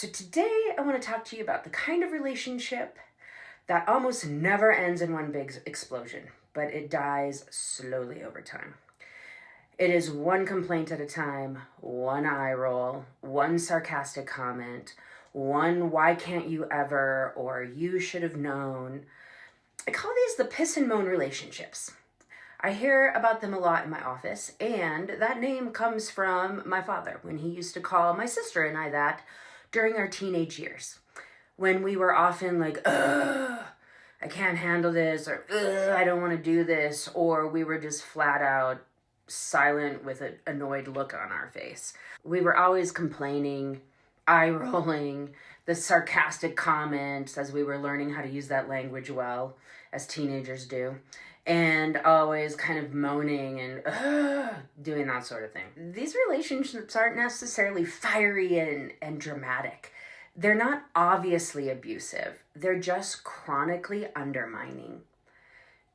So today I want to talk to you about the kind of relationship that almost never ends in one big explosion, but it dies slowly over time. It is one complaint at a time, one eye roll, one sarcastic comment, one why can't you ever, or you should have known. I call these the piss and moan relationships. I hear about them a lot in my office, and that name comes from my father when he used to call my sister and I that during our teenage years, when we were often like, ugh, I can't handle this, or ugh, I don't want to do this, or we were just flat out silent with an annoyed look on our face. We were always complaining, eye rolling, the sarcastic comments as we were learning how to use that language well, as teenagers do, and always kind of moaning and doing that sort of thing. These relationships aren't necessarily fiery and dramatic. They're not obviously abusive. They're just chronically undermining.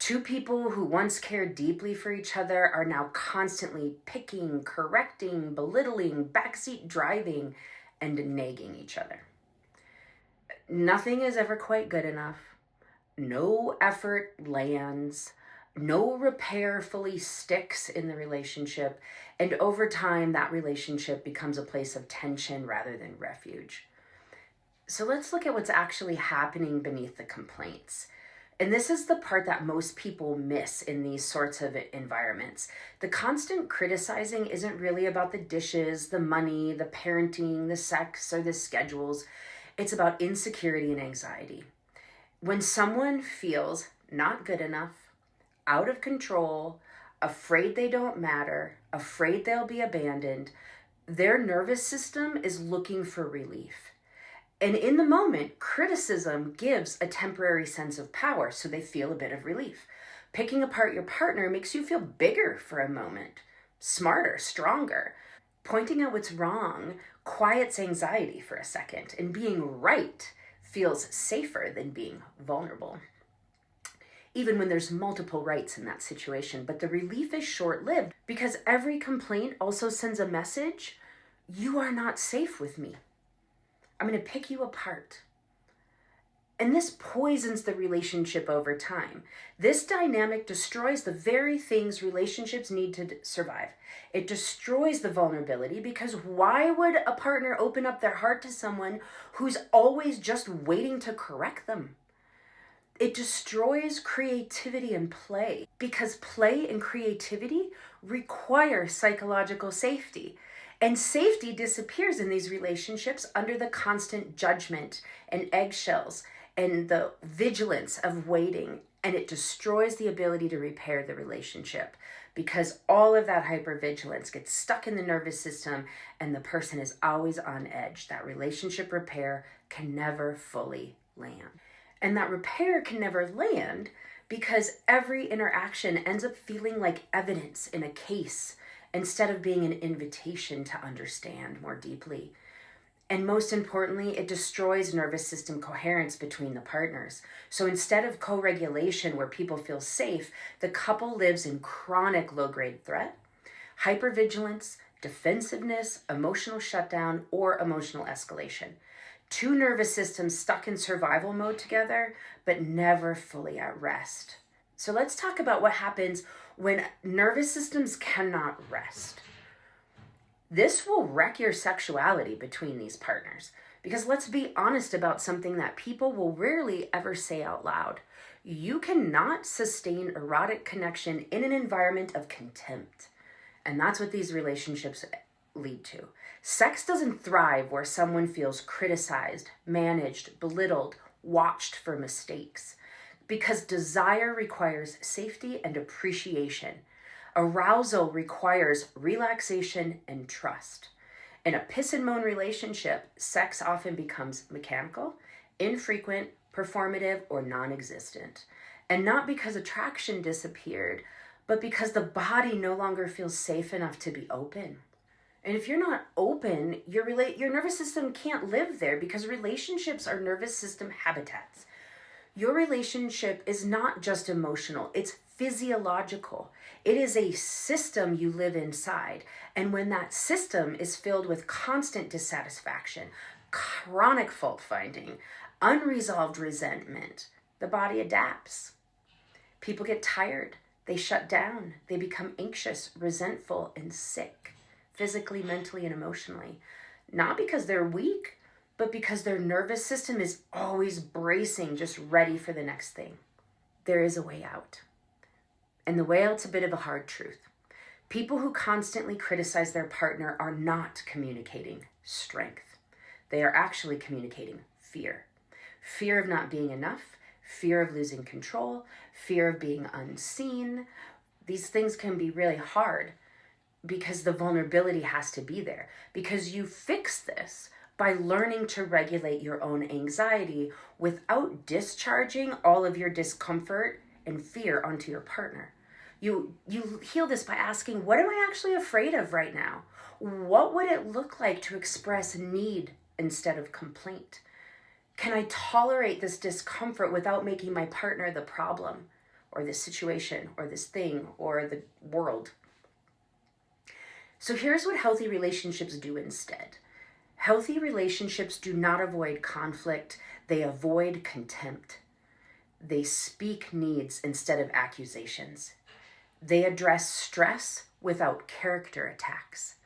Two people who once cared deeply for each other are now constantly picking, correcting, belittling, backseat driving, and nagging each other. Nothing is ever quite good enough. No effort lands. No repair fully sticks in the relationship. And over time, that relationship becomes a place of tension rather than refuge. So let's look at what's actually happening beneath the complaints. And this is the part that most people miss in these sorts of environments. The constant criticizing isn't really about the dishes, the money, the parenting, the sex, or the schedules. It's about insecurity and anxiety. When someone feels not good enough, out of control, afraid they don't matter, afraid they'll be abandoned, their nervous system is looking for relief. And in the moment, criticism gives a temporary sense of power, so they feel a bit of relief. Picking apart your partner makes you feel bigger for a moment, smarter, stronger. Pointing out what's wrong quiets anxiety for a second, and being right feels safer than being vulnerable. Even when there's multiple rights in that situation, but the relief is short-lived because every complaint also sends a message: you are not safe with me. I'm going to pick you apart. And this poisons the relationship over time. This dynamic destroys the very things relationships need to survive. It destroys the vulnerability, because why would a partner open up their heart to someone who's always just waiting to correct them? It destroys creativity and play, because play and creativity require psychological safety. And safety disappears in these relationships under the constant judgment and eggshells and the vigilance of waiting. And it destroys the ability to repair the relationship, because all of that hypervigilance gets stuck in the nervous system and the person is always on edge. That relationship repair can never fully land. And that repair can never land because every interaction ends up feeling like evidence in a case instead of being an invitation to understand more deeply. And most importantly, it destroys nervous system coherence between the partners. So instead of co-regulation where people feel safe, the couple lives in chronic low-grade threat, hypervigilance, defensiveness, emotional shutdown, or emotional escalation. Two nervous systems stuck in survival mode together, but never fully at rest. So let's talk about what happens when nervous systems cannot rest. This will wreck your sexuality between these partners, because let's be honest about something that people will rarely ever say out loud. You cannot sustain erotic connection in an environment of contempt. And that's what these relationships lead to. Sex doesn't thrive where someone feels criticized, managed, belittled, watched for mistakes, because desire requires safety and appreciation. Arousal requires relaxation and trust. In a piss and moan relationship, sex often becomes mechanical, infrequent, performative, or non-existent. And not because attraction disappeared, but because the body no longer feels safe enough to be open. And if you're not open, your nervous system can't live there, because relationships are nervous system habitats. Your relationship is not just emotional, it's physiological. It is a system you live inside. And when that system is filled with constant dissatisfaction, chronic fault finding, unresolved resentment, the body adapts. People get tired. They shut down. They become anxious, resentful, and sick, physically, mentally, and emotionally. Not because they're weak, but because their nervous system is always bracing, just ready for the next thing. There is a way out. And the way out's a bit of a hard truth. People who constantly criticize their partner are not communicating strength. They are actually communicating fear. Fear of not being enough, fear of losing control, fear of being unseen. These things can be really hard because the vulnerability has to be there. Because you fix this by learning to regulate your own anxiety without discharging all of your discomfort and fear onto your partner. You heal this by asking, what am I actually afraid of right now? What would it look like to express need instead of complaint? Can I tolerate this discomfort without making my partner the problem, or this situation, or this thing, or the world? So here's what healthy relationships do instead. Healthy relationships do not avoid conflict. They avoid contempt. They speak needs instead of accusations. They address stress without character attacks.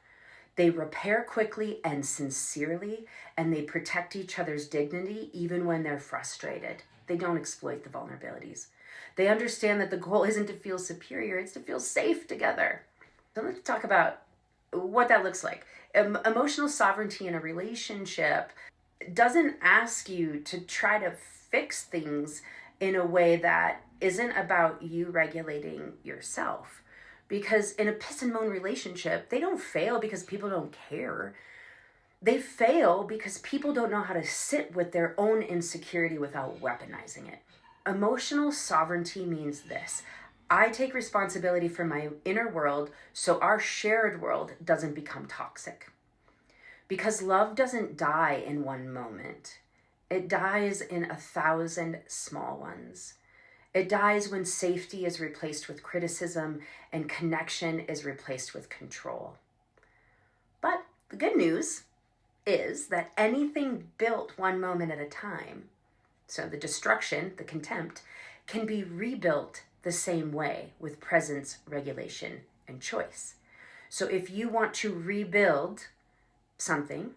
They repair quickly and sincerely, and they protect each other's dignity even when they're frustrated. They don't exploit the vulnerabilities. They understand that the goal isn't to feel superior, it's to feel safe together. So let's talk about what that looks like. Emotional sovereignty in a relationship doesn't ask you to try to fix things in a way that isn't about you regulating yourself. Because in a piss and moan relationship, they don't fail because people don't care. They fail because people don't know how to sit with their own insecurity without weaponizing it. Emotional sovereignty means this: I take responsibility for my inner world so our shared world doesn't become toxic. Because love doesn't die in one moment. It dies in 1,000 small ones. It dies when safety is replaced with criticism and connection is replaced with control. But the good news is that anything built one moment at a time, so the destruction, the contempt, can be rebuilt the same way with presence, regulation, and choice. So if you want to rebuild something,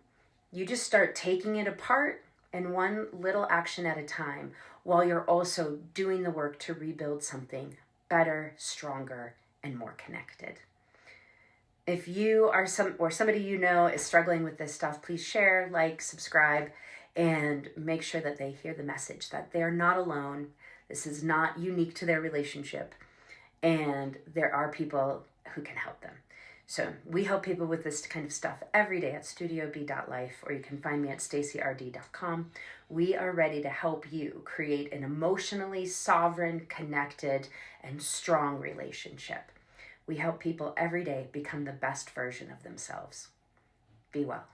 you just start taking it apart and one little action at a time, while you're also doing the work to rebuild something better, stronger, and more connected. If you are somebody you know is struggling with this stuff, please share, like, subscribe, and make sure that they hear the message that they are not alone. This is not unique to their relationship, and there are people who can help them. So we help people with this kind of stuff every day at studiob.life, or you can find me at stacyRD.com. We are ready to help you create an emotionally sovereign, connected, and strong relationship. We help people every day become the best version of themselves. Be well.